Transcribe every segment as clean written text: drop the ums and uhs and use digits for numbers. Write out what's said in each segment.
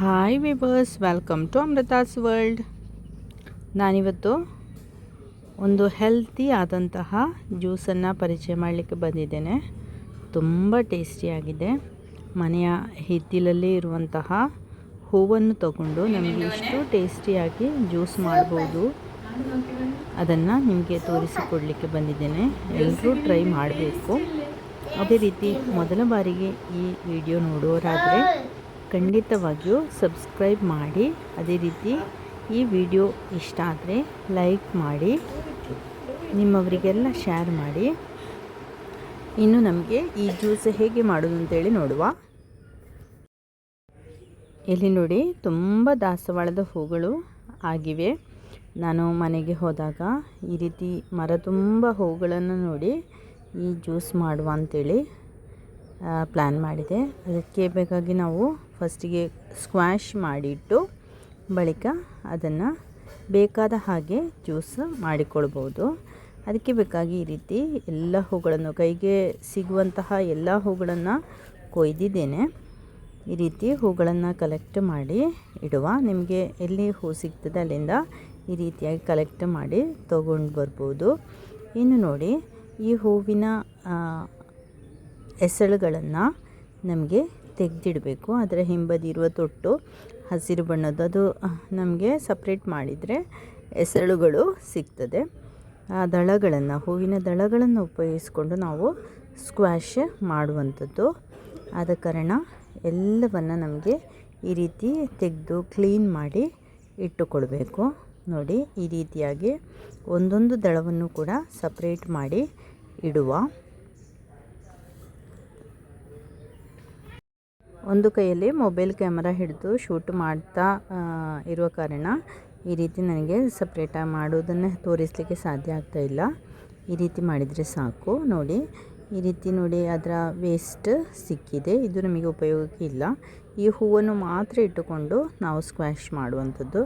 Hi viewers, welcome to Amrita's world. ನಾನಿವತ್ತು ಒಂದು healthy ಆದಂತಹ ಜ್ಯೂಸನ್ನು ಪರಿಚಯ ಮಾಡಲಿಕ್ಕೆ ಬಂದಿದ್ದೇನೆ. ತುಂಬ ಟೇಸ್ಟಿಯಾಗಿದೆ. ಮನೆಯ ಹಿತ್ತಲಲ್ಲಿ ಇರುವಂತಹ ಹೂವನ್ನು ತಗೊಂಡು ನಮಗೆ ಇಷ್ಟು ಟೇಸ್ಟಿಯಾಗಿ ಜ್ಯೂಸ್ ಮಾಡ್ಬೋದು, ಅದನ್ನು ನಿಮಗೆ ತೋರಿಸಿಕೊಡಲಿಕ್ಕೆ ಬಂದಿದ್ದೇನೆ. ಎಲ್ಲರೂ ಟ್ರೈ ಮಾಡಬೇಕು. ಅದೇ ರೀತಿ ಮೊದಲ ಬಾರಿಗೆ ಈ ವಿಡಿಯೋ ನೋಡೋರಾದರೆ ಖಂಡಿತವಾಗಿಯೂ ಸಬ್ಸ್ಕ್ರೈಬ್ ಮಾಡಿ. ಅದೇ ರೀತಿ ಈ ವಿಡಿಯೋ ಇಷ್ಟ ಆದರೆ ಲೈಕ್ ಮಾಡಿ, ನಿಮ್ಮವರಿಗೆಲ್ಲ ಶೇರ್ ಮಾಡಿ. ಇನ್ನು ನಮಗೆ ಈ ಜ್ಯೂಸ್ ಹೇಗೆ ಮಾಡೋದು ಅಂತೇಳಿ ನೋಡುವ. ಇಲ್ಲಿ ನೋಡಿ, ತುಂಬ ದಾಸವಾಳದ ಹೂಗಳು ಆಗಿವೆ. ನಾನು ಮನೆಗೆ ಹೋದಾಗ ಈ ರೀತಿ ಮರ ತುಂಬ ಹೂಗಳನ್ನು ನೋಡಿ ಈ ಜ್ಯೂಸ್ ಮಾಡುವ ಅಂಥೇಳಿ ಪ್ಲ್ಯಾನ್ ಮಾಡಿದೆ. ಅದಕ್ಕೆ ಬೇಕಾಗಿ ನಾವು ಫಸ್ಟಿಗೆ ಸ್ಕ್ವಾಷ್ ಮಾಡಿಟ್ಟು ಬಳಿಕ ಅದನ್ನು ಬೇಕಾದ ಹಾಗೆ ಜ್ಯೂಸ್ ಮಾಡಿಕೊಳ್ಬೋದು. ಅದಕ್ಕೆ ಬೇಕಾಗಿ ಈ ರೀತಿ ಎಲ್ಲ ಹೂಗಳನ್ನು, ಕೈಗೆ ಸಿಗುವಂತಹ ಎಲ್ಲ ಹೂಗಳನ್ನು ಕೊಯ್ದಿದ್ದೇನೆ. ಈ ರೀತಿ ಹೂಗಳನ್ನು ಕಲೆಕ್ಟ್ ಮಾಡಿ ಇಡುವ. ನಿಮಗೆ ಎಲ್ಲಿ ಹೂ ಸಿಗ್ತದೆ ಅಲ್ಲಿಂದ ಈ ರೀತಿಯಾಗಿ ಕಲೆಕ್ಟ್ ಮಾಡಿ ತೊಗೊಂಡು ಬರ್ಬೋದು. ಇನ್ನು ನೋಡಿ, ಈ ಹೂವಿನ ಎಸಳುಗಳನ್ನು ನಮಗೆ ತೆಗೆದಿಡಬೇಕು. ಅದರ ಹಿಂಬದಿ ಇರುವ ತೊಟ್ಟು ಹಸಿರು ಬಣ್ಣದ್ದು, ಅದು ನಮಗೆ ಸಪ್ರೇಟ್ ಮಾಡಿದರೆ ಎಸಳುಗಳು ಸಿಗ್ತದೆ. ಆ ದಳಗಳನ್ನು, ಹೂವಿನ ದಳಗಳನ್ನು ಉಪಯೋಗಿಸ್ಕೊಂಡು ನಾವು ಸ್ಕ್ವಾಷ್ ಮಾಡುವಂಥದ್ದು. ಆದ ಕಾರಣ ಎಲ್ಲವನ್ನು ನಮಗೆ ಈ ರೀತಿ ತೆಗೆದು ಕ್ಲೀನ್ ಮಾಡಿ ಇಟ್ಟುಕೊಳ್ಬೇಕು. ನೋಡಿ, ಈ ರೀತಿಯಾಗಿ ಒಂದೊಂದು ದಳವನ್ನು ಕೂಡ ಸಪ್ರೇಟ್ ಮಾಡಿ ಇಡುವ. ಒಂದು ಕೈಯಲ್ಲಿ ಮೊಬೈಲ್ ಕ್ಯಾಮರಾ ಹಿಡಿದು ಶೂಟ್ ಮಾಡ್ತಾ ಇರುವ ಕಾರಣ ಈ ರೀತಿ ನನಗೆ ಸಪ್ರೇಟಾಗಿ ಮಾಡೋದನ್ನು ತೋರಿಸಲಿಕ್ಕೆ ಸಾಧ್ಯ ಆಗ್ತಾ ಇಲ್ಲ. ಈ ರೀತಿ ಮಾಡಿದರೆ ಸಾಕು. ನೋಡಿ, ಈ ರೀತಿ ನೋಡಿ, ಅದರ ವೇಸ್ಟ್ ಸಿಕ್ಕಿದೆ. ಇದು ನಮಗೆ ಉಪಯೋಗಕ್ಕೆ ಇಲ್ಲ. ಈ ಹೂವನ್ನು ಮಾತ್ರ ಇಟ್ಟುಕೊಂಡು ನಾವು ಸ್ಕ್ವಾಷ್ ಮಾಡುವಂಥದ್ದು.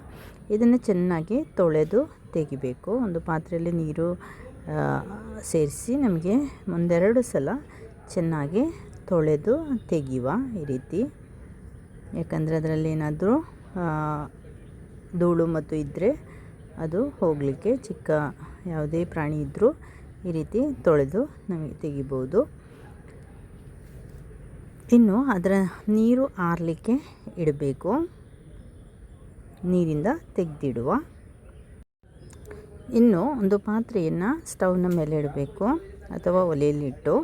ಇದನ್ನು ಚೆನ್ನಾಗಿ ತೊಳೆದು ತೆಗಿಬೇಕು. ಒಂದು ಪಾತ್ರೆಯಲ್ಲಿ ನೀರು ಸೇರಿಸಿ ನಮಗೆ ಒಂದೆರಡು ಸಲ ಚೆನ್ನಾಗಿ ತೊಳೆದು ತೆಗೆಯುವ ಈ ರೀತಿ. ಯಾಕಂದರೆ ಅದರಲ್ಲಿ ಏನಾದರೂ ಧೂಳು ಮತ್ತು ಇದ್ದರೆ ಅದು ಹೋಗಲಿಕ್ಕೆ, ಚಿಕ್ಕ ಯಾವುದೇ ಪ್ರಾಣಿ ಇದ್ದರೂ ಈ ರೀತಿ ತೊಳೆದು ನಮಗೆ ತೆಗಿಬೋದು. ಇನ್ನು ಅದರ ನೀರು ಆರಲಿಕ್ಕೆ ಇಡಬೇಕು. ನೀರಿಂದ ತೆಗೆದಿಡುವ. ಇನ್ನು ಒಂದು ಪಾತ್ರೆಯನ್ನು ಸ್ಟವ್ನ ಮೇಲೆ ಇಡಬೇಕು ಅಥವಾ ಒಲೆಯಲ್ಲಿಟ್ಟು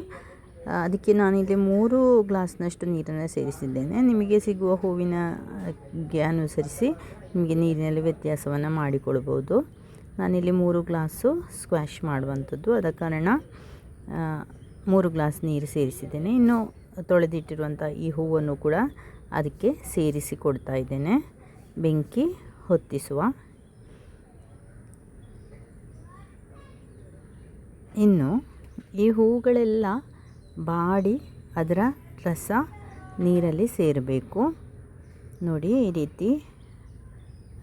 ಅದಕ್ಕೆ ನಾನಿಲ್ಲಿ 3 ಗ್ಲಾಸ್ನಷ್ಟು ನೀರನ್ನು ಸೇರಿಸಿದ್ದೇನೆ. ನಿಮಗೆ ಸಿಗುವ ಹೂವಿನಗೆ ಅನುಸರಿಸಿ ನಿಮಗೆ ನೀರಿನಲ್ಲಿ ವ್ಯತ್ಯಾಸವನ್ನು ಮಾಡಿಕೊಳ್ಬೋದು. ನಾನಿಲ್ಲಿ 3 ಗ್ಲಾಸು ಸ್ಕ್ವಾಷ್ ಮಾಡುವಂಥದ್ದು. ಆದ ಕಾರಣ 3 ಗ್ಲಾಸ್ ನೀರು ಸೇರಿಸಿದ್ದೇನೆ. ಇನ್ನು ತೊಳೆದಿಟ್ಟಿರುವಂಥ ಈ ಹೂವನ್ನು ಕೂಡ ಅದಕ್ಕೆ ಸೇರಿಸಿ ಕೊಡ್ತಾ ಇದ್ದೇನೆ. ಬೆಂಕಿ ಹೊತ್ತಿಸುವ. ಇನ್ನು ಈ ಹೂಗಳೆಲ್ಲ ಬಾಡಿ ಅದರ ರಸ ನೀರಲ್ಲಿ ಸೇರಬೇಕು. ನೋಡಿ, ಈ ರೀತಿ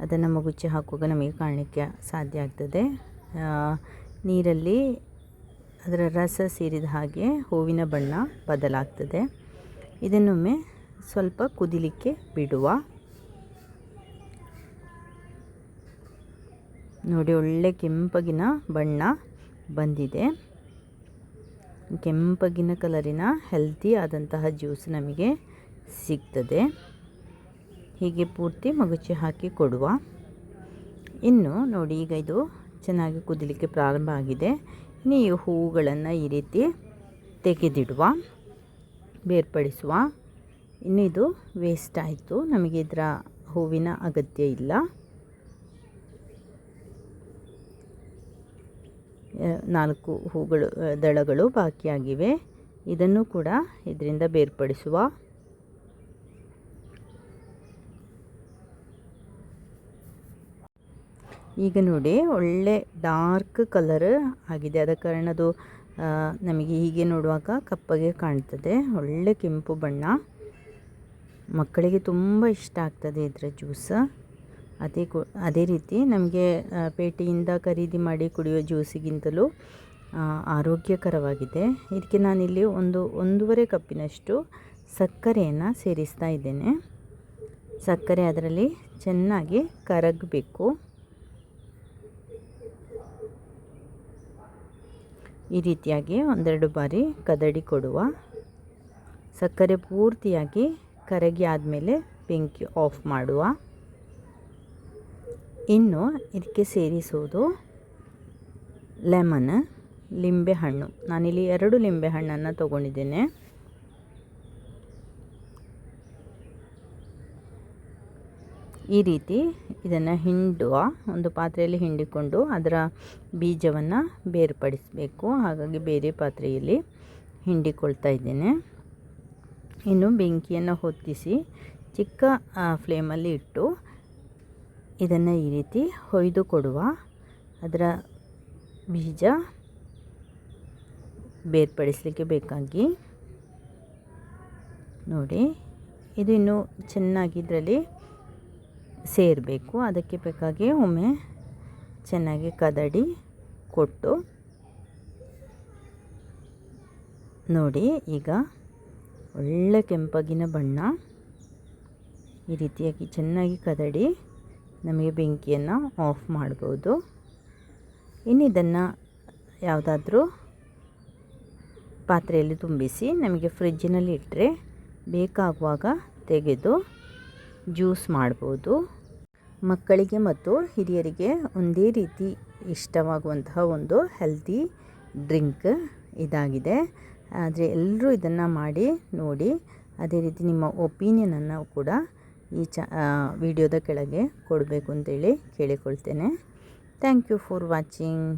ಅದನ್ನು ಮಗುಚಿ ಹಾಕುವಾಗ ನಮಗೆ ಕಾಣಲಿಕ್ಕೆ ಸಾಧ್ಯ ಆಗ್ತದೆ. ನೀರಲ್ಲಿ ಅದರ ರಸ ಸೇರಿದ ಹಾಗೆ ಹೂವಿನ ಬಣ್ಣ ಬದಲಾಗ್ತದೆ. ಇದನ್ನೊಮ್ಮೆ ಸ್ವಲ್ಪ ಕುದಿಲಿಕ್ಕೆ ಬಿಡುವ. ನೋಡಿ, ಒಳ್ಳೆ ಕೆಂಪಗಿನ ಬಣ್ಣ ಬಂದಿದೆ. ಕೆಂಪಗಿನ ಕಲರಿನ ಹೆಲ್ತಿ ಆದಂತಹ ಜ್ಯೂಸ್ ನಮಗೆ ಸಿಗ್ತದೆ. ಹೀಗೆ ಪೂರ್ತಿ ಮಗುಚಿ ಹಾಕಿ ಕೊಡುವ. ಇನ್ನು ನೋಡಿ, ಈಗ ಇದು ಚೆನ್ನಾಗಿ ಕುದಿಲಿಕ್ಕೆ ಪ್ರಾರಂಭ ಆಗಿದೆ. ಇನ್ನು ಈ ಹೂಗಳನ್ನು ಈ ರೀತಿ ತೆಗೆದಿಡುವ, ಬೇರ್ಪಡಿಸುವ. ಇನ್ನು ಇದು ವೇಸ್ಟ್ ಆಯಿತು, ನಮಗೆ ಇದರ ಹೂವಿನ ಅಗತ್ಯ ಇಲ್ಲ. 4 ಹೂಗಳು, ದಳಗಳು ಬಾಕಿಯಾಗಿವೆ. ಇದನ್ನು ಕೂಡ ಇದರಿಂದ ಬೇರ್ಪಡಿಸುವ. ಈಗ ನೋಡಿ, ಒಳ್ಳೆ ಡಾರ್ಕ್ ಕಲರ್ ಆಗಿದೆ. ಆದ ಕಾರಣ ಅದು ನಮಗೆ ಹೀಗೆ ನೋಡುವಾಗ ಕಪ್ಪಗೆ ಕಾಣ್ತದೆ. ಒಳ್ಳೆ ಕೆಂಪು ಬಣ್ಣ. ಮಕ್ಕಳಿಗೆ ತುಂಬ ಇಷ್ಟ ಆಗ್ತದೆ ಇದರ ಜ್ಯೂಸ್. ಅದೇ ರೀತಿ ನಮಗೆ ಪೇಟೆಯಿಂದ ಖರೀದಿ ಮಾಡಿ ಕುಡಿಯೋ ಜ್ಯೂಸಿಗಿಂತಲೂ ಆರೋಗ್ಯಕರವಾಗಿದೆ. ಇದಕ್ಕೆ ನಾನಿಲ್ಲಿ 1.5 ಕಪ್ಪಿನಷ್ಟು ಸಕ್ಕರೆಯನ್ನು ಸೇರಿಸ್ತಾ ಇದ್ದೇನೆ. ಸಕ್ಕರೆ ಅದರಲ್ಲಿ ಚೆನ್ನಾಗಿ ಕರಗಬೇಕು. ಈ ರೀತಿಯಾಗಿ ಒಂದೆರಡು ಬಾರಿ ಕದಡಿ ಕೊಡುವ. ಸಕ್ಕರೆ ಪೂರ್ತಿಯಾಗಿ ಕರಗಿ ಆದಮೇಲೆ ಬೆಂಕಿ ಆಫ್ ಮಾಡುವ. ಇನ್ನು ಇದಕ್ಕೆ ಸೇರಿಸುವುದು ಲಿಂಬೆಹಣ್ಣು. ನಾನಿಲ್ಲಿ 2 ಲಿಂಬೆಹಣ್ಣನ್ನು ತಗೊಂಡಿದ್ದೇನೆ. ಈ ರೀತಿ ಇದನ್ನು ಒಂದು ಪಾತ್ರೆಯಲ್ಲಿ ಹಿಂಡಿಕೊಂಡು ಅದರ ಬೀಜವನ್ನು ಬೇರ್ಪಡಿಸಬೇಕು. ಹಾಗಾಗಿ ಬೇರೆ ಪಾತ್ರೆಯಲ್ಲಿ ಹಿಂಡಿಕೊಳ್ತಾ ಇದ್ದೇನೆ. ಇನ್ನು ಬೆಂಕಿಯನ್ನು ಹೊತ್ತಿಸಿ ಚಿಕ್ಕ ಫ್ಲೇಮಲ್ಲಿ ಇಟ್ಟು ಇದನ್ನು ಈ ರೀತಿ ಹೊಯ್ದು ಕೊಡುವ. ಅದರ ಬೀಜ ಬೇರ್ಪಡಿಸಲಿಕ್ಕೆ ಬೇಕಾಗಿ ನೋಡಿ, ಇದು ಇನ್ನೂ ಚೆನ್ನಾಗಿ ಇದರಲ್ಲಿ ಸೇರಬೇಕು. ಅದಕ್ಕೆ ಬೇಕಾಗಿ ಒಮ್ಮೆ ಚೆನ್ನಾಗಿ ಕದಡಿ ಕೊಟ್ಟು ನೋಡಿ, ಈಗ ಒಳ್ಳೆ ಕೆಂಪಗಿನ ಬಣ್ಣ. ಈ ರೀತಿಯಾಗಿ ಚೆನ್ನಾಗಿ ಕದಡಿ ನಮಗೆ ಬೆಂಕಿಯನ್ನು ಆಫ್ ಮಾಡ್ಬೋದು. ಇನ್ನು ಇದನ್ನು ಯಾವುದಾದ್ರೂ ಪಾತ್ರೆಯಲ್ಲಿ ತುಂಬಿಸಿ ನಮಗೆ ಫ್ರಿಜ್ಜಿನಲ್ಲಿ ಇಟ್ಟರೆ ಬೇಕಾಗುವಾಗ ತೆಗೆದು ಜ್ಯೂಸ್ ಮಾಡ್ಬೋದು. ಮಕ್ಕಳಿಗೆ ಮತ್ತು ಹಿರಿಯರಿಗೆ ಒಂದೇ ರೀತಿ ಇಷ್ಟವಾಗುವಂತಹ ಒಂದು ಹೆಲ್ತಿ ಡ್ರಿಂಕ್ ಇದಾಗಿದೆ. ಆದರೆ ಎಲ್ಲರೂ ಇದನ್ನು ಮಾಡಿ ನೋಡಿ. ಅದೇ ರೀತಿ ನಿಮ್ಮ ಒಪಿನಿಯನನ್ನು ಕೂಡ ಈ ವಿಡಿಯೋದ ಕೆಳಗೆ ಕೊಡಬೇಕು ಅಂತೇಳಿ ಕೇಳಿಕೊಳ್ತೇನೆ. Thank you for watching.